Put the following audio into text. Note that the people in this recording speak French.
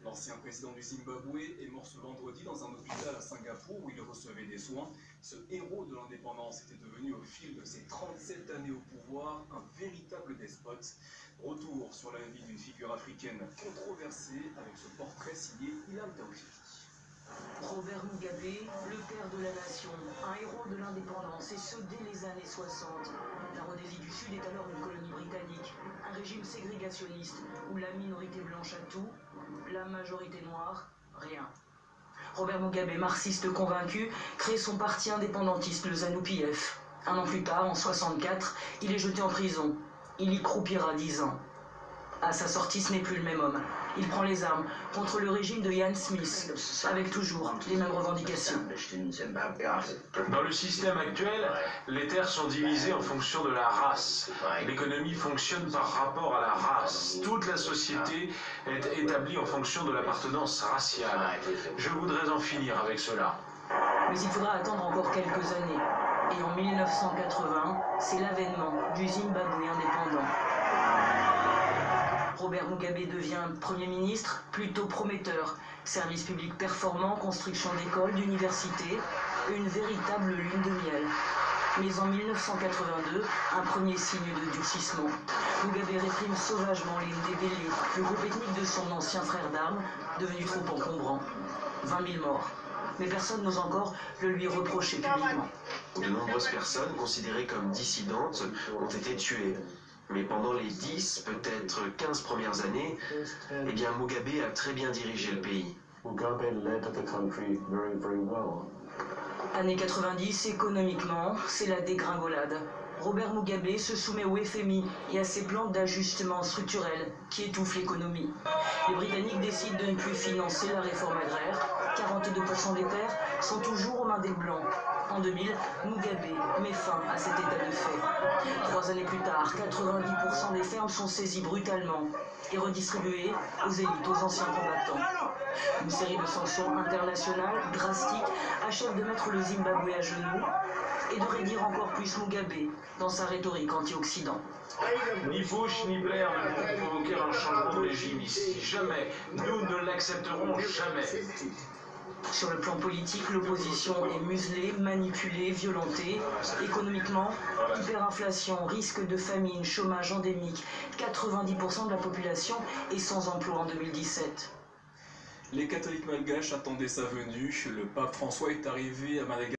L'ancien président du Zimbabwe est mort ce vendredi dans un hôpital à Singapour où il recevait des soins. Ce héros de l'indépendance était devenu au fil de ses 37 années au pouvoir un véritable despote. Retour sur la vie d'une figure africaine controversée avec ce portrait signé Ilham Taoufik. Robert Mugabe, le père de la nation, un héros de l'indépendance, et ce dès les années 60. La Rhodésie du Sud est alors une colonie britannique, un régime ségrégationniste où la minorité blanche a tout, la majorité noire, rien. Robert Mugabe, marxiste convaincu, crée son parti indépendantiste, le ZANU-PF. Un an plus tard, en 64, il est jeté en prison. Il y croupira 10 ans. À sa sortie, ce n'est plus le même homme. Il prend les armes contre le régime de Ian Smith, avec toujours les mêmes revendications. Dans le système actuel, les terres sont divisées en fonction de la race. L'économie fonctionne par rapport à la race. Toute la société est établie en fonction de l'appartenance raciale. Je voudrais en finir avec cela. Mais il faudra attendre encore quelques années. Et en 1980, c'est l'avènement du Zimbabwe indépendant. Robert Mugabe devient Premier ministre, plutôt prometteur. Services publics performants, construction d'écoles, d'universités, une véritable lune de miel. Mais en 1982, un premier signe de durcissement. Mugabe réprime sauvagement les Ndebele, le groupe ethnique de son ancien frère d'armes, devenu trop encombrant. 20 000 morts. Mais personne n'ose encore le lui reprocher publiquement. De nombreuses personnes considérées comme dissidentes ont été tuées. Mais pendant les 10, peut-être 15 premières années, eh bien Mugabe a très bien dirigé le pays. Mugabe led the country very, very well. Années 90, économiquement, c'est la dégringolade. Robert Mugabe se soumet au FMI et à ses plans d'ajustement structurel qui étouffent l'économie. Les Britanniques décident de ne plus financer la réforme agraire. 42% des terres sont toujours aux mains des Blancs. En 2000, Mugabe met fin à cet état de fait. 3 années plus tard, 90% des fermes sont saisies brutalement et redistribuées aux élites, aux anciens combattants. Une série de sanctions internationales drastiques achève de mettre le Zimbabwe à genoux et de raidir encore plus Mugabe dans sa rhétorique anti-Occident. Ni Bush ni Blair ne pourront provoquer un changement de régime ici. Jamais. Nous ne l'accepterons jamais. Sur le plan politique, l'opposition est muselée, manipulée, violentée. Économiquement, hyperinflation, risque de famine, chômage endémique. 90% de la population est sans emploi en 2017. Les catholiques malgaches attendaient sa venue. Le pape François est arrivé à Madagascar.